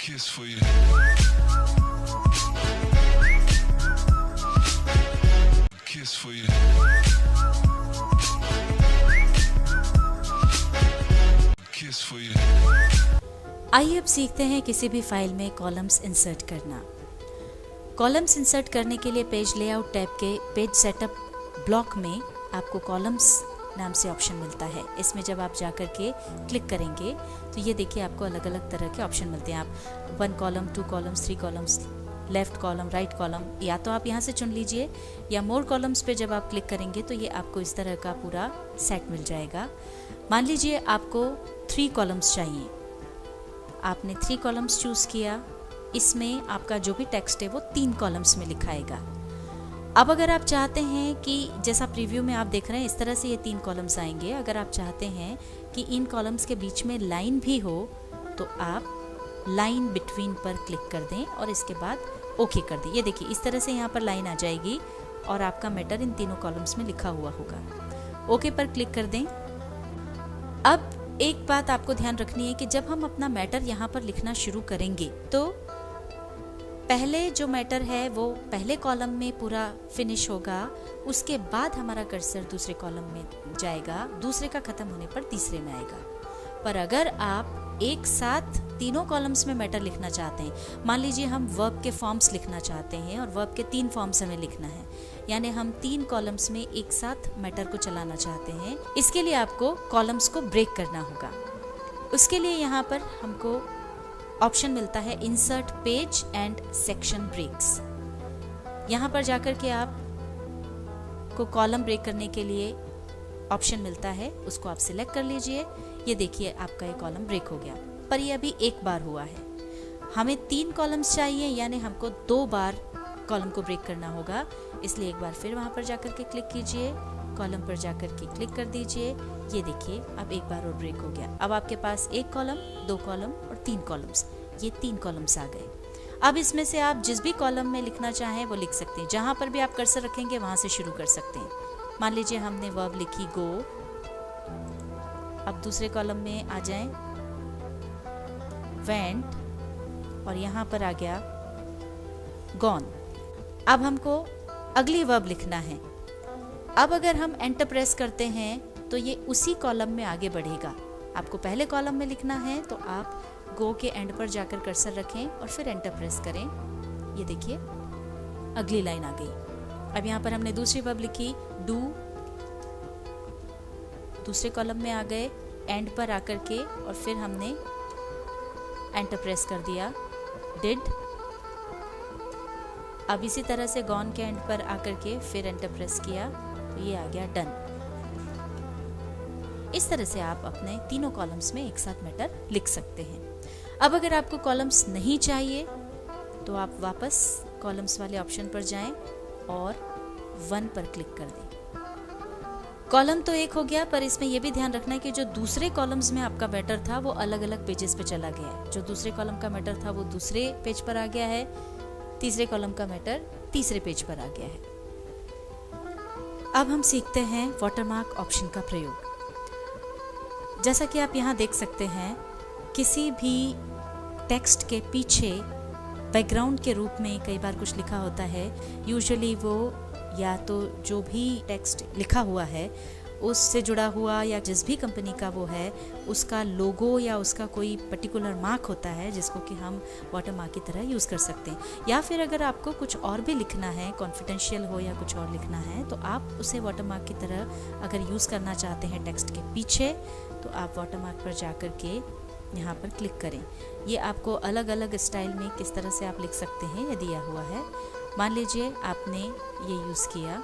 kiss for you. Kiss for you. Kiss for you. आइए अब सीखते हैं किसी भी फाइल में कॉलम्स इंसर्ट करना। कॉलम्स इंसर्ट करने के लिए पेज लेआउट टैब के पेज सेटअप ब्लॉक में आपको कॉलम्स नाम से ऑप्शन मिलता है। इसमें जब आप जाकर के क्लिक करेंगे तो ये देखिए आपको अलग अलग तरह के ऑप्शन मिलते हैं। आप 1 column, 2 columns, 3 columns, left column, right column, या तो आप यहाँ से चुन लीजिए, या मोर कॉलम्स पे जब आप क्लिक करेंगे तो ये आपको इस तरह का पूरा सेट मिल जाएगा। मान लीजिए आपको 3 कॉलम्स चाहिए, आपने 3 कॉलम्स चूज़ किया, इसमें आपका जो भी टेक्स्ट है वो 3 कॉलम्स में लिखाएगा। अब अगर आप चाहते हैं कि जैसा प्रीव्यू में आप देख रहे हैं इस तरह से ये 3 कॉलम्स आएंगे, अगर आप चाहते हैं कि इन कॉलम्स के बीच में लाइन भी हो तो आप लाइन बिटवीन पर क्लिक कर दें और इसके बाद ओके कर दें। ये देखिए इस तरह से यहाँ पर लाइन आ जाएगी और आपका मैटर इन तीनों कॉलम्स में लिखा हुआ होगा। ओके पर क्लिक कर दें। अब एक बात आपको ध्यान रखनी है कि जब हम अपना मैटर यहाँ पर लिखना शुरू करेंगे तो पहले जो मैटर है वो पहले कॉलम में पूरा फिनिश होगा, उसके बाद हमारा कर्सर दूसरे कॉलम में जाएगा, दूसरे का खत्म होने पर तीसरे में आएगा। पर अगर आप एक साथ तीनों कॉलम्स में मैटर लिखना चाहते हैं, मान लीजिए हम वर्ब के फॉर्म्स लिखना चाहते हैं और वर्ब के 3 फॉर्म्स हमें लिखना है, यानी हम 3 कॉलम्स में एक साथ मैटर को चलाना चाहते हैं, इसके लिए आपको कॉलम्स को ब्रेक करना होगा। उसके लिए यहाँ पर हमको ऑप्शन मिलता है insert page and section breaks. यहाँ पर जाकर के आप को कॉलम ब्रेक करने के लिए ऑप्शन मिलता है, उसको आप सिलेक्ट कर लीजिए। ये देखिए आपका ये कॉलम ब्रेक हो गया, पर ये अभी एक बार हुआ है। हमें 3 कॉलम्स चाहिए, यानी हमको 2 बार कॉलम को ब्रेक करना होगा, इसलिए एक बार फिर वहाँ पर जाकर के क्लिक कीजिए, कॉलम पर जाकर के क्लिक कर दीजिए। ये देखिए अब एक बार और ब्रेक हो गया। अब आपके पास 1 कॉलम, 2 कॉलम और 3 कॉलम्स, ये 3 कॉलम्स आ गए। अब इसमें से आप जिस भी कॉलम में लिखना चाहें वो लिख सकते हैं, जहाँ पर भी आप कर्सर रखेंगे वहाँ से शुरू कर सकते हैं। मान लीजिए हमने वर्ब लिखी गो, अब दूसरे कॉलम में आ जाएं वेंट और यहाँ पर आ गया गॉन। अब हमको अगली वर्ब लिखना है। अब अगर हम एंटर प्रेस करते हैं तो ये उसी कॉलम में आगे बढ़ेगा। आपको पहले कॉलम में लिखना है तो आप गो के एंड पर जाकर कर्सर रखें और फिर एंटर प्रेस करें। ये देखिए अगली लाइन आ गई। अब यहाँ पर हमने दूसरी वर्ब लिखी डू, दूसरे कॉलम में आ गए एंड पर आकर के और फिर हमने एंटर प्रेस कर दिया डिड। अब इसी तरह से गॉन के एंड पर आकर के फिर एंटर प्रेस किया तो ये आ गया डन। इस तरह से आप अपने तीनों कॉलम्स में एक साथ मैटर लिख सकते हैं। अब अगर आपको कॉलम्स नहीं चाहिए तो आप वापस कॉलम्स वाले ऑप्शन पर जाएं और 1 पर क्लिक कर दें। कॉलम तो एक हो गया, पर इसमें यह भी ध्यान रखना है कि जो दूसरे कॉलम्स में आपका मैटर था वो अलग अलग पेजेस पे चला गया है। जो दूसरे कॉलम का मैटर था वो दूसरे पेज पर आ गया है, तीसरे कॉलम का मैटर तीसरे पेज पर आ गया है। अब हम सीखते हैं वाटरमार्क ऑप्शन का प्रयोग। जैसा कि आप यहाँ देख सकते हैं, किसी भी टेक्स्ट के पीछे बैकग्राउंड के रूप में कई बार कुछ लिखा होता है। यूजुअली वो या तो जो भी टेक्स्ट लिखा हुआ है उससे जुड़ा हुआ या जिस भी कंपनी का वो है उसका लोगो या उसका कोई पर्टिकुलर मार्क होता है जिसको कि हम वाटरमार्क की तरह यूज़ कर सकते हैं। या फिर अगर आपको कुछ और भी लिखना है, कॉन्फिडेंशियल हो या कुछ और लिखना है, तो आप उसे वाटरमार्क की तरह अगर यूज़ करना चाहते हैं टेक्स्ट के पीछे तो आप वाटरमार्क पर जा कर के यहाँ पर क्लिक करें। ये आपको अलग अलग स्टाइल में किस तरह से आप लिख सकते हैं ये दिया हुआ है। मान लीजिए आपने ये यूज़ किया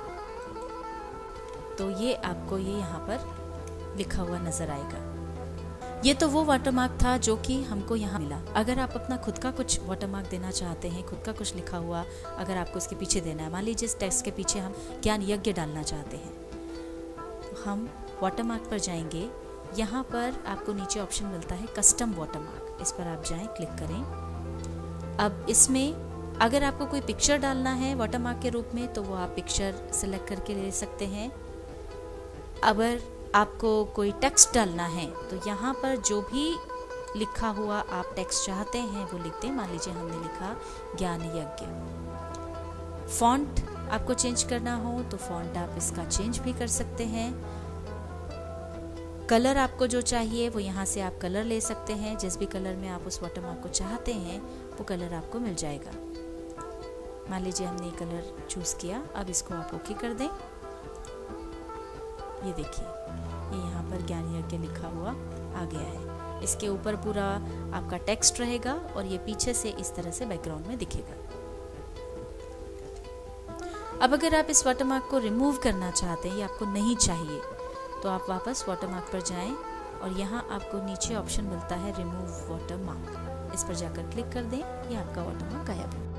तो ये आपको ये यहाँ पर लिखा हुआ नज़र आएगा। ये तो वो वाटरमार्क था जो कि हमको यहाँ मिला। अगर आप अपना खुद का कुछ वाटरमार्क देना चाहते हैं, खुद का कुछ लिखा हुआ अगर आपको इसके पीछे देना है, मान लीजिए इस टेक्स्ट के पीछे हम ज्ञान यज्ञ डालना चाहते हैं, तो हम वाटरमार्क पर जाएंगे। यहाँ पर आपको नीचे ऑप्शन मिलता है कस्टम वाटरमार्क, इस पर आप जाएं, क्लिक करें। अब इसमें अगर आपको कोई पिक्चर डालना है वाटरमार्क के रूप में तो वो आप पिक्चर सेलेक्ट करके ले सकते हैं। अगर आपको कोई टेक्स्ट डालना है तो यहाँ पर जो भी लिखा हुआ आप टेक्स्ट चाहते हैं वो लिख दें। मान लीजिए हमने लिखा ज्ञान यज्ञ। फॉन्ट आपको चेंज करना हो तो फॉन्ट आप इसका चेंज भी कर सकते हैं। कलर आपको जो चाहिए वो यहाँ से आप कलर ले सकते हैं। जिस भी कलर में आप उस वाटरमार्क को चाहते हैं वो कलर आपको मिल जाएगा। मान लीजिए हमने ये कलर चूज़ किया। अब इसको आप ओके कर दें। ये देखिए, ये यहाँ पर ज्ञान यज्ञ लिखा हुआ आ गया है। इसके ऊपर पूरा आपका टेक्स्ट रहेगा और ये पीछे से इस तरह से बैकग्राउंड में दिखेगा। अब अगर आप इस वाटरमार्क को रिमूव करना चाहते हैं या आपको नहीं चाहिए तो आप वापस वाटरमार्क पर जाएं और यहाँ आपको नीचे ऑप्शन मिलता है रिमूव वाटरमार्क। इस पर जाकर क्लिक कर दें। ये आपका वाटरमार्क गायब है।